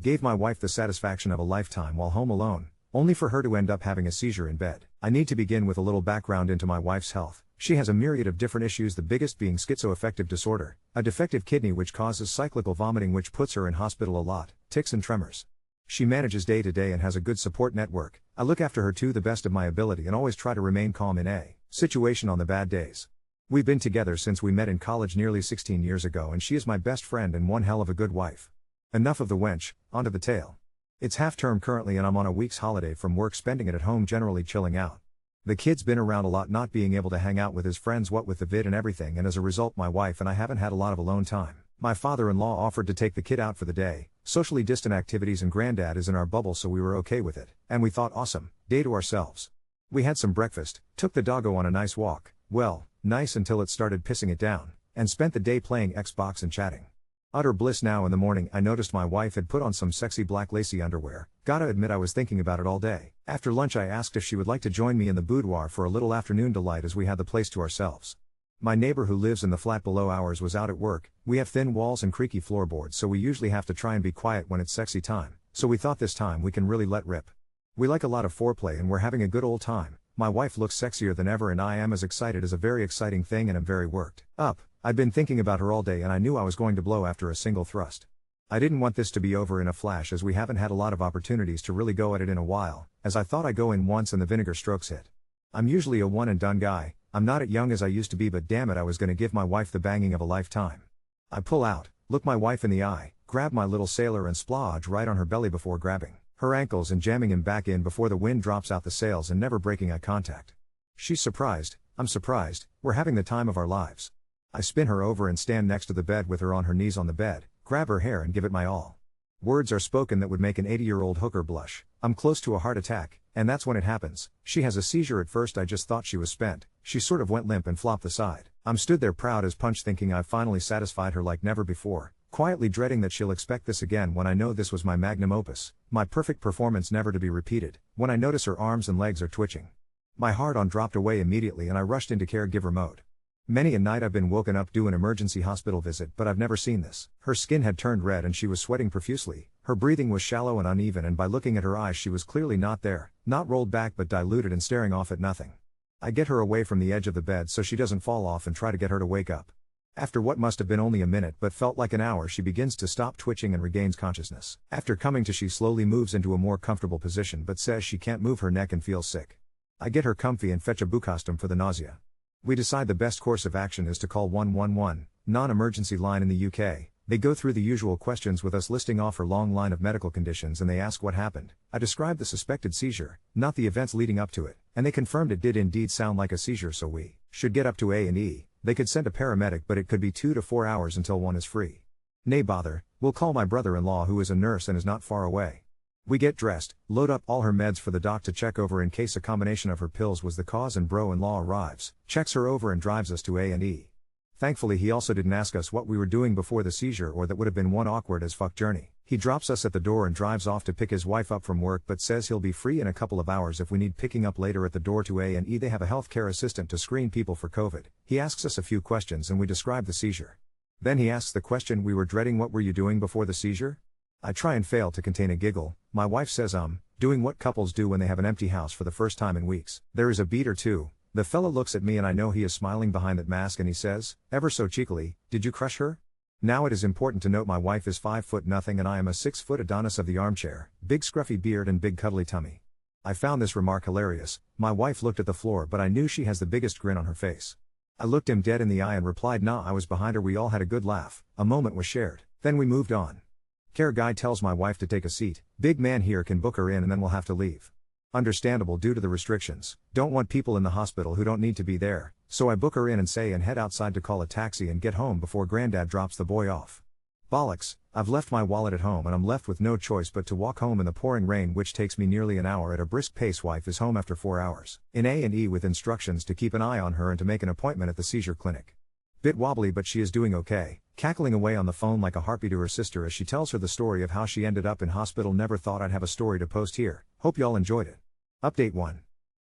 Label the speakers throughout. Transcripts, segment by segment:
Speaker 1: Gave my wife the satisfaction of a lifetime while home alone, only for her to end up having a seizure in bed. I need to begin with a little background into my wife's health. She has a myriad of different issues, the biggest being schizoaffective disorder, a defective kidney which causes cyclical vomiting which puts her in hospital a lot, tics and tremors. She manages day to day and has a good support network. I look after her to the best of my ability and always try to remain calm in a situation on the bad days. We've been together since we met in college nearly 16 years ago, and she is my best friend and one hell of a good wife. Enough of the wench, onto the tale. It's half term currently and I'm on a week's holiday from work, spending it at home generally chilling out. The kid's been around a lot, not being able to hang out with his friends what with the vid and everything, and as a result my wife and I haven't had a lot of alone time. My father-in-law offered to take the kid out for the day, socially distant activities, and granddad is in our bubble so we were okay with it, and we thought awesome, day to ourselves. We had some breakfast, took the doggo on a nice walk, well, nice until it started pissing it down, and spent the day playing Xbox and chatting. Utter bliss. Now in the morning I noticed my wife had put on some sexy black lacy underwear. Gotta admit I was thinking about it all day. After lunch I asked if she would like to join me in the boudoir for a little afternoon delight as we had the place to ourselves. My neighbor who lives in the flat below ours was out at work. We have thin walls and creaky floorboards so we usually have to try and be quiet when it's sexy time, so we thought this time we can really let rip. We like a lot of foreplay and we're having a good old time. My wife looks sexier than ever and I am as excited as a very exciting thing and am very worked up. I'd been thinking about her all day and I knew I was going to blow after a single thrust. I didn't want this to be over in a flash as we haven't had a lot of opportunities to really go at it in a while, as I thought I'd go in once and the vinegar strokes hit. I'm usually a one and done guy. I'm not as young as I used to be, but damn it I was gonna give my wife the banging of a lifetime. I pull out, look my wife in the eye, grab my little sailor and splodge right on her belly before grabbing her ankles and jamming him back in before the wind drops out the sails and never breaking eye contact. She's surprised, I'm surprised, we're having the time of our lives. I spin her over and stand next to the bed with her on her knees on the bed, grab her hair and give it my all. Words are spoken that would make an 80-year-old hooker blush. I'm close to a heart attack, and that's when it happens. She has a seizure. At first I just thought she was spent. She sort of went limp and flopped aside. I'm stood there proud as punch thinking I've finally satisfied her like never before, quietly dreading that she'll expect this again when I know this was my magnum opus, my perfect performance never to be repeated, when I notice her arms and legs are twitching. My heart-on dropped away immediately and I rushed into caregiver mode. Many a night I've been woken up due an emergency hospital visit, but I've never seen this. Her skin had turned red and she was sweating profusely. Her breathing was shallow and uneven, and by looking at her eyes she was clearly not there, not rolled back but diluted and staring off at nothing. I get her away from the edge of the bed so she doesn't fall off and try to get her to wake up. After what must have been only a minute but felt like an hour, she begins to stop twitching and regains consciousness. After coming to, she slowly moves into a more comfortable position but says she can't move her neck and feels sick. I get her comfy and fetch a Bucostum for the nausea. We decide the best course of action is to call 111, non-emergency line in the UK. They go through the usual questions with us, listing off her long line of medical conditions, and they ask what happened. I describe the suspected seizure, not the events leading up to it, and they confirmed it did indeed sound like a seizure, so we should get up to A&E. They could send a paramedic, but it could be 2 to 4 hours until one is free. Nay bother, we'll call my brother-in-law who is a nurse and is not far away. We get dressed, load up all her meds for the doc to check over in case a combination of her pills was the cause, and bro-in-law arrives, checks her over and drives us to A&E. Thankfully he also didn't ask us what we were doing before the seizure, or that would have been one awkward as fuck journey. He drops us at the door and drives off to pick his wife up from work, but says he'll be free in a couple of hours if we need picking up later. At the door to A&E they have a healthcare assistant to screen people for COVID. He asks us a few questions and we describe the seizure. Then he asks the question we were dreading: what were you doing before the seizure? I try and fail to contain a giggle. My wife says doing what couples do when they have an empty house for the first time in weeks. There is a beat or two. The fella looks at me and I know he is smiling behind that mask, and he says, ever so cheekily, "Did you crush her?" Now it is important to note my wife is 5'0" and I am a 6' Adonis of the armchair, big scruffy beard and big cuddly tummy. I found this remark hilarious. My wife looked at the floor, but I knew she has the biggest grin on her face. I looked him dead in the eye and replied, "Nah, I was behind her." We all had a good laugh. A moment was shared. Then we moved on. Care guy tells my wife to take a seat. Big man here can book her in and then we'll have to leave. Understandable due to the restrictions. Don't want people in the hospital who don't need to be there, so I book her in and head outside to call a taxi and get home before granddad drops the boy off. Bollocks, I've left my wallet at home and I'm left with no choice but to walk home in the pouring rain, which takes me nearly an hour at a brisk pace. Wife is home after 4 hours. In A&E with instructions to keep an eye on her and to make an appointment at the seizure clinic. Bit wobbly, but she is doing okay, cackling away on the phone like a harpy to her sister as she tells her the story of how she ended up in hospital. Never thought I'd have a story to post here. Hope y'all enjoyed it. Update 1.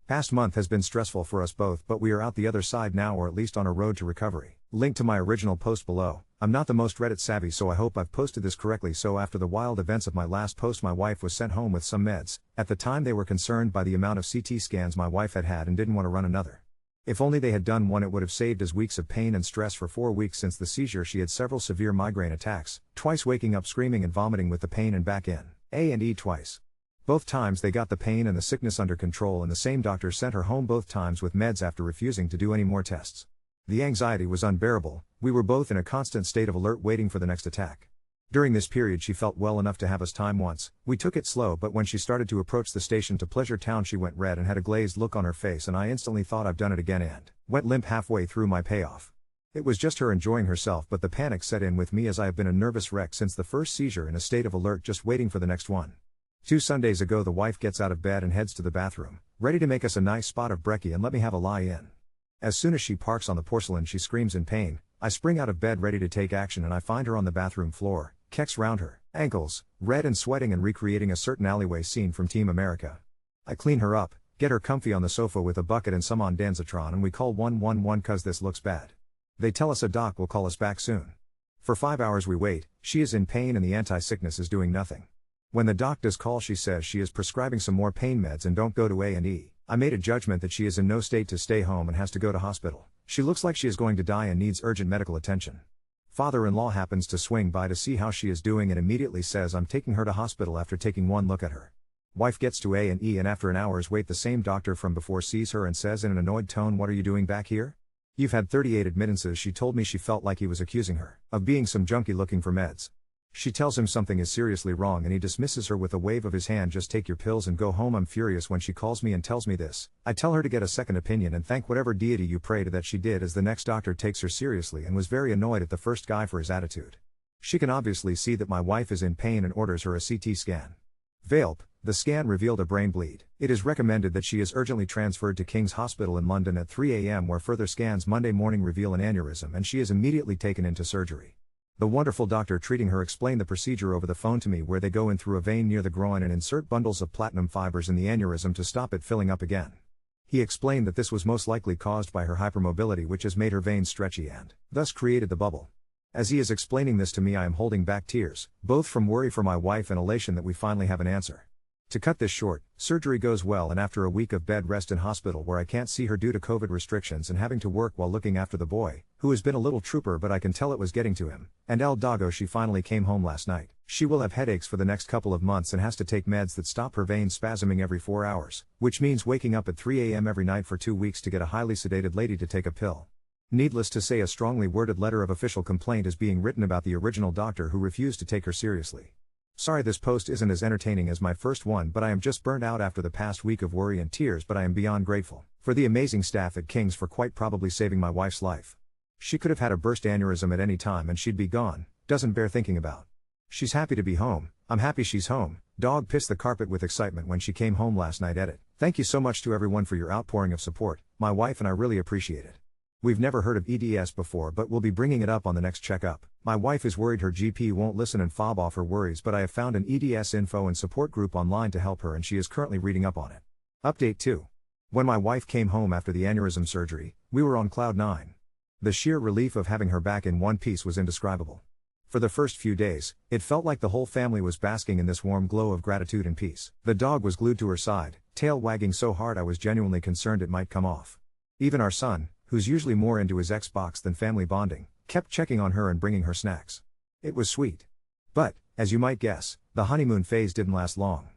Speaker 1: Past month has been stressful for us both, but we are out the other side now, or at least on a road to recovery. Link to my original post below. I'm not the most Reddit savvy, so I hope I've posted this correctly. So after the wild events of my last post, my wife was sent home with some meds. At the time they were concerned by the amount of CT scans my wife had had and didn't want to run another. If only they had done one, it would have saved us weeks of pain and stress. For 4 weeks since the seizure she had several severe migraine attacks, twice waking up screaming and vomiting with the pain and back in A&E twice. Both times they got the pain and the sickness under control, and the same doctor sent her home both times with meds after refusing to do any more tests. The anxiety was unbearable. We were both in a constant state of alert waiting for the next attack. During this period she felt well enough to have us time once. We took it slow, but when she started to approach the station to Pleasure Town she went red and had a glazed look on her face, and I instantly thought, I've done it again, and went limp halfway through my payoff. It was just her enjoying herself, but the panic set in with me as I have been a nervous wreck since the first seizure, in a state of alert just waiting for the next one. 2 Sundays ago the wife gets out of bed and heads to the bathroom, ready to make us a nice spot of brekkie and let me have a lie in. As soon as she parks on the porcelain she screams in pain. I spring out of bed ready to take action, and I find her on the bathroom floor, kecks round her ankles, red and sweating and recreating a certain alleyway scene from Team America. I clean her up, get her comfy on the sofa with a bucket and some ondansetron, and we call 111 cause this looks bad. They tell us a doc will call us back soon. For 5 hours we wait. She is in pain and the anti-sickness is doing nothing. When the doc does call she says she is prescribing some more pain meds and don't go to A&E. I made a judgment that she is in no state to stay home and has to go to hospital. She looks like she is going to die and needs urgent medical attention. Father-in-law happens to swing by to see how she is doing and immediately says I'm taking her to hospital after taking one look at her. Wife gets to A&E and after an hour's wait the same doctor from before sees her and says in an annoyed tone, "What are you doing back here? You've had 38 admittances." She told me she felt like he was accusing her of being some junkie looking for meds. She tells him something is seriously wrong and he dismisses her with a wave of his hand, "Just take your pills and go home." I'm furious when she calls me and tells me this. I tell her to get a second opinion and thank whatever deity you pray to that she did, as the next doctor takes her seriously and was very annoyed at the first guy for his attitude. She can obviously see that my wife is in pain and orders her a CT scan. Velp, the scan revealed a brain bleed. It is recommended that she is urgently transferred to King's Hospital in London at 3 a.m. where further scans Monday morning reveal an aneurysm and she is immediately taken into surgery. The wonderful doctor treating her explained the procedure over the phone to me, where they go in through a vein near the groin and insert bundles of platinum fibers in the aneurysm to stop it filling up again. He explained that this was most likely caused by her hypermobility, which has made her veins stretchy and thus created the bubble. As he is explaining this to me I am holding back tears, both from worry for my wife and elation that we finally have an answer. To cut this short, surgery goes well, and after a week of bed rest in hospital where I can't see her due to COVID restrictions and having to work while looking after the boy, who has been a little trooper but I can tell it was getting to him, and El Doggo, she finally came home last night. She will have headaches for the next couple of months and has to take meds that stop her veins spasming every 4 hours, which means waking up at 3 a.m. every night for 2 weeks to get a highly sedated lady to take a pill. Needless to say, a strongly worded letter of official complaint is being written about the original doctor who refused to take her seriously. Sorry this post isn't as entertaining as my first one, but I am just burnt out after the past week of worry and tears, but I am beyond grateful for the amazing staff at King's for quite probably saving my wife's life. She could have had a burst aneurysm at any time and she'd be gone, doesn't bear thinking about. She's happy to be home, I'm happy she's home. Dog pissed the carpet with excitement when she came home last night. Edit. Thank you so much to everyone for your outpouring of support, my wife and I really appreciate it. We've never heard of EDS before, but we'll be bringing it up on the next checkup. My wife is worried her GP won't listen and fob off her worries, but I have found an EDS info and support group online to help her and she is currently reading up on it. Update 2. When my wife came home after the aneurysm surgery, we were on cloud 9. The sheer relief of having her back in one piece was indescribable. For the first few days, it felt like the whole family was basking in this warm glow of gratitude and peace. The dog was glued to her side, tail wagging so hard I was genuinely concerned it might come off. Even our son, who's usually more into his Xbox than family bonding, kept checking on her and bringing her snacks. It was sweet. But, as you might guess, the honeymoon phase didn't last long.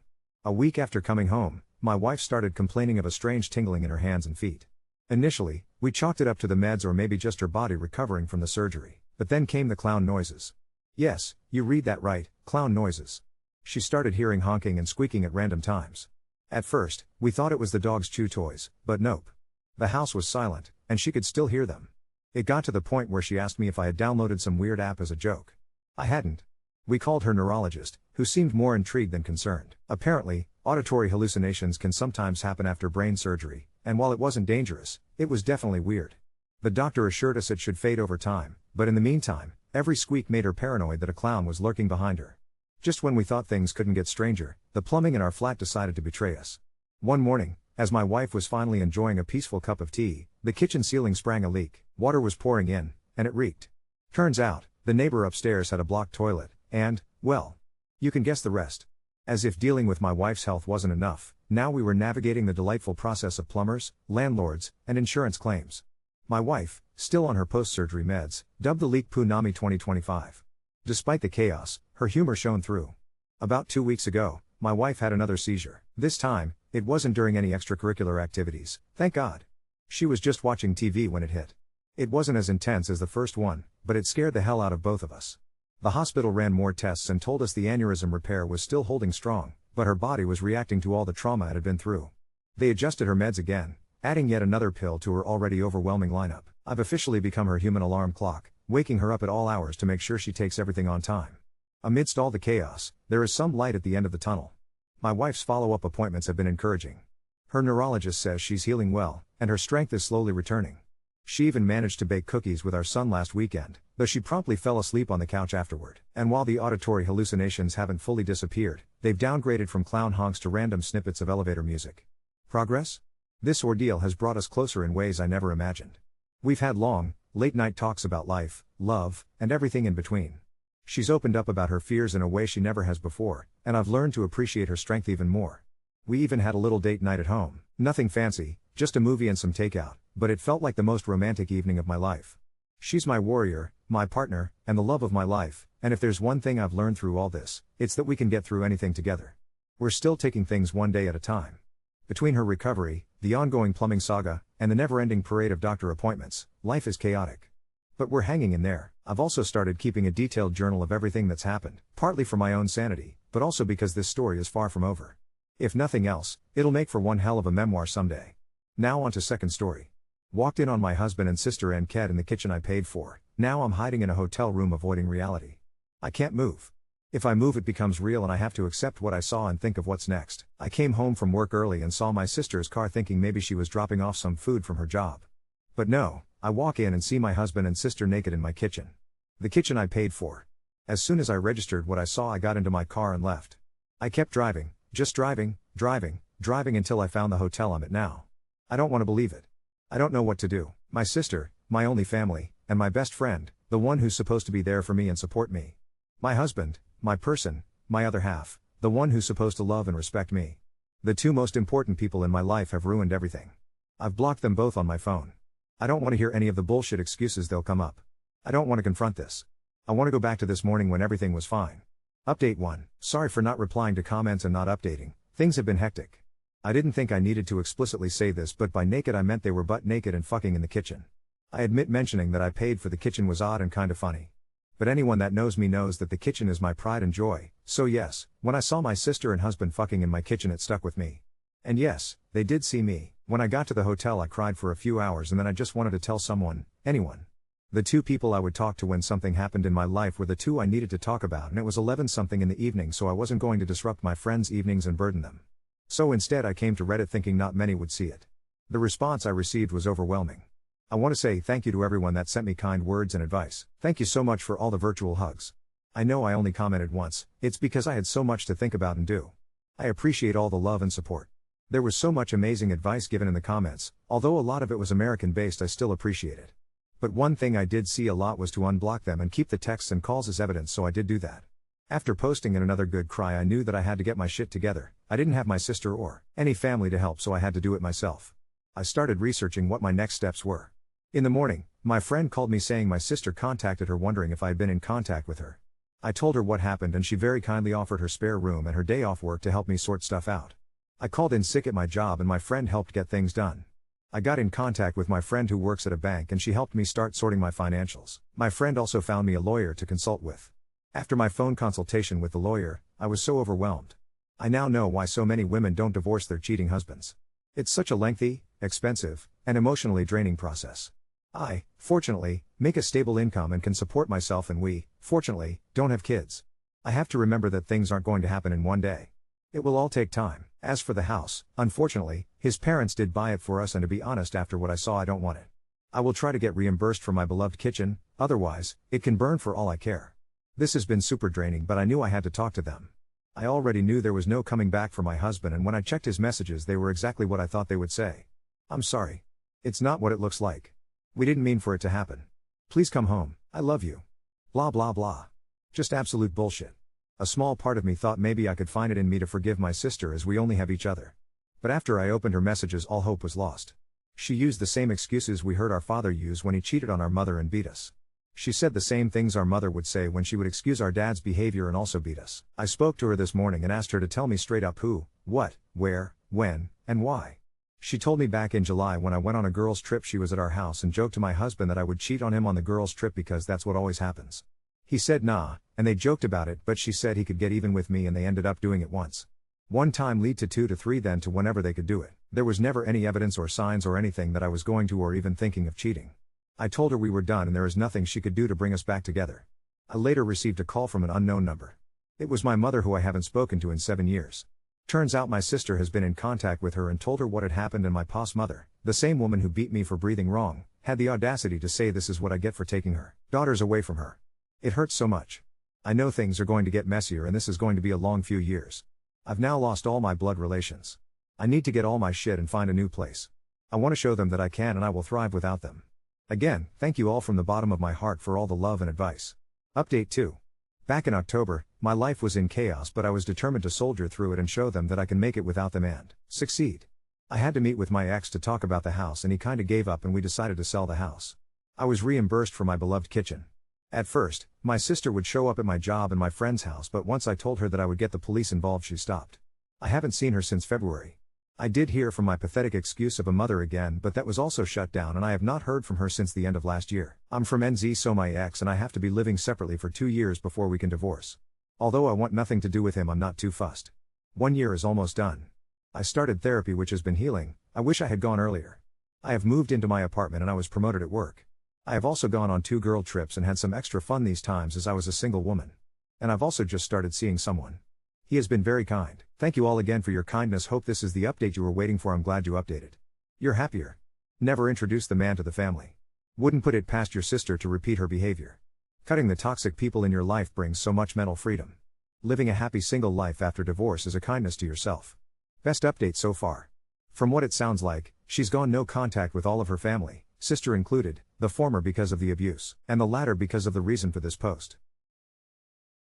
Speaker 1: A week after coming home, my wife started complaining of a strange tingling in her hands and feet. Initially, we chalked it up to the meds or maybe just her body recovering from the surgery, but then came the clown noises. Yes, you read that right, clown noises. She started hearing honking and squeaking at random times. At first, we thought it was the dog's chew toys, but nope. The house was silent, and she could still hear them. It got to the point where she asked me if I had downloaded some weird app as a joke. I hadn't. We called her neurologist, who seemed more intrigued than concerned. Apparently, auditory hallucinations can sometimes happen after brain surgery, and while it wasn't dangerous, it was definitely weird. The doctor assured us it should fade over time, but in the meantime, every squeak made her paranoid that a clown was lurking behind her. Just when we thought things couldn't get stranger, the plumbing in our flat decided to betray us. One morning, As my wife was finally enjoying a peaceful cup of tea, the kitchen ceiling sprang a leak, water was pouring in, and it reeked. Turns out, the neighbor upstairs had a blocked toilet, and, well, you can guess the rest. As if dealing with my wife's health wasn't enough, now we were navigating the delightful process of plumbers, landlords, and insurance claims. My wife, still on her post-surgery meds, dubbed the leak Poonami 2025. Despite the chaos, her humor shone through. About 2 weeks ago, my wife had another seizure. This time, it wasn't during any extracurricular activities, thank God. She was just watching TV when it hit. It wasn't as intense as the first one, but it scared the hell out of both of us. The hospital ran more tests and told us the aneurysm repair was still holding strong, but her body was reacting to all the trauma it had been through. They adjusted her meds again, adding yet another pill to her already overwhelming lineup. I've officially become her human alarm clock, waking her up at all hours to make sure she takes everything on time. Amidst all the chaos, there is some light at the end of the tunnel. My wife's follow-up appointments have been encouraging. Her neurologist says she's healing well, and her strength is slowly returning. She even managed to bake cookies with our son last weekend, though she promptly fell asleep on the couch afterward. And while the auditory hallucinations haven't fully disappeared, they've downgraded from clown honks to random snippets of elevator music. Progress? This ordeal has brought us closer in ways I never imagined. We've had long, late-night talks about life, love, and everything in between. She's opened up about her fears in a way she never has before, and I've learned to appreciate her strength even more. We even had a little date night at home, nothing fancy, just a movie and some takeout, but it felt like the most romantic evening of my life. She's my warrior, my partner, and the love of my life, and if there's one thing I've learned through all this, it's that we can get through anything together. We're still taking things one day at a time. Between her recovery, the ongoing plumbing saga, and the never-ending parade of doctor appointments, life is chaotic. But we're hanging in there. I've also started keeping a detailed journal of everything that's happened, partly for my own sanity, but also because this story is far from over. If nothing else, it'll make for one hell of a memoir someday. Now on to second story. Walked in on my husband and sister and cat in the kitchen I paid for. Now I'm hiding in a hotel room avoiding reality. I can't move. If I move it becomes real and I have to accept what I saw and think of what's next. I came home from work early and saw my sister's car thinking maybe she was dropping off some food from her job. But no, I walk in and see my husband and sister naked in my kitchen. The kitchen I paid for. As soon as I registered what I saw I got into my car and left. I kept driving, just driving until I found the hotel I'm at now. I don't want to believe it. I don't know what to do. My sister, my only family, and my best friend, the one who's supposed to be there for me and support me. My husband, my person, my other half, the one who's supposed to love and respect me. The two most important people in my life have ruined everything. I've blocked them both on my phone. I don't want to hear any of the bullshit excuses they'll come up. I don't want to confront this. I want to go back to this morning when everything was fine. Update 1. Sorry for not replying to comments and not updating. Things have been hectic. I didn't think I needed to explicitly say this, but by naked I meant they were butt naked and fucking in the kitchen. I admit mentioning that I paid for the kitchen was odd and kinda funny. But anyone that knows me knows that the kitchen is my pride and joy, so yes, when I saw my sister and husband fucking in my kitchen it stuck with me. And yes, they did see me. When I got to the hotel I cried for a few hours and then I just wanted to tell someone, anyone. The two people I would talk to when something happened in my life were the two I needed to talk about, and it was 11-something in the evening, so I wasn't going to disrupt my friends' evenings and burden them. So instead I came to Reddit thinking not many would see it. The response I received was overwhelming. I want to say thank you to everyone that sent me kind words and advice. Thank you so much for all the virtual hugs. I know I only commented once, it's because I had so much to think about and do. I appreciate all the love and support. There was so much amazing advice given in the comments, although a lot of it was American-based I still appreciate it. But one thing I did see a lot was to unblock them and keep the texts and calls as evidence, so I did do that. After posting in another good cry I knew that I had to get my shit together. I didn't have my sister or any family to help, so I had to do it myself. I started researching what my next steps were. In the morning, my friend called me saying my sister contacted her wondering if I had been in contact with her. I told her what happened and she very kindly offered her spare room and her day off work to help me sort stuff out. I called in sick at my job and my friend helped get things done. I got in contact with my friend who works at a bank and she helped me start sorting my financials. My friend also found me a lawyer to consult with. After my phone consultation with the lawyer, I was so overwhelmed. I now know why so many women don't divorce their cheating husbands. It's such a lengthy, expensive, and emotionally draining process. I, fortunately, make a stable income and can support myself, and we, fortunately, don't have kids. I have to remember that things aren't going to happen in one day. It will all take time. As for the house, unfortunately, his parents did buy it for us, and to be honest, after what I saw I don't want it. I will try to get reimbursed for my beloved kitchen, otherwise, it can burn for all I care. This has been super draining, but I knew I had to talk to them. I already knew there was no coming back for my husband, and when I checked his messages they were exactly what I thought they would say. I'm sorry. It's not what it looks like. We didn't mean for it to happen. Please come home, I love you. Blah blah blah. Just absolute bullshit. A small part of me thought maybe I could find it in me to forgive my sister as we only have each other. But after I opened her messages all hope was lost. She used the same excuses we heard our father use when he cheated on our mother and beat us. She said the same things our mother would say when she would excuse our dad's behavior and also beat us. I spoke to her this morning and asked her to tell me straight up who, what, where, when, and why. She told me back in July when I went on a girls' trip she was at our house and joked to my husband that I would cheat on him on the girls' trip because that's what always happens. He said nah, and they joked about it, but she said he could get even with me and they ended up doing it once. One time lead to 2 to 3 then to whenever they could do it. There was never any evidence or signs or anything that I was going to or even thinking of cheating. I told her we were done and there is nothing she could do to bring us back together. I later received a call from an unknown number. It was my mother, who I haven't spoken to in 7 years. Turns out my sister has been in contact with her and told her what had happened, and my pos mother, the same woman who beat me for breathing wrong, had the audacity to say this is what I get for taking her daughters away from her. It hurts so much. I know things are going to get messier and this is going to be a long few years. I've now lost all my blood relations. I need to get all my shit and find a new place. I want to show them that I can and I will thrive without them. Again, thank you all from the bottom of my heart for all the love and advice. Update 2. Back in October, my life was in chaos, but I was determined to soldier through it and show them that I can make it without them and succeed. I had to meet with my ex to talk about the house and he kinda gave up and we decided to sell the house. I was reimbursed for my beloved kitchen. At first, my sister would show up at my job and my friend's house, but once I told her that I would get the police involved she stopped. I haven't seen her since February. I did hear from my pathetic excuse of a mother again, but that was also shut down and I have not heard from her since the end of last year. I'm from NZ, so my ex and I have to be living separately for 2 years before we can divorce. Although I want nothing to do with him, I'm not too fussed. 1 year is almost done. I started therapy, which has been healing. I wish I had gone earlier. I have moved into my apartment and I was promoted at work. I have also gone on 2 girl trips and had some extra fun these times as I was a single woman. And I've also just started seeing someone. He has been very kind. Thank you all again for your kindness. Hope this is the update you were waiting for. I'm glad you updated. You're happier. Never introduced the man to the family. Wouldn't put it past your sister to repeat her behavior. Cutting the toxic people in your life brings so much mental freedom. Living a happy single life after divorce is a kindness to yourself. Best update so far. From what it sounds like, she's gone no contact with all of her family, sister included, the former because of the abuse, and the latter because of the reason for this post.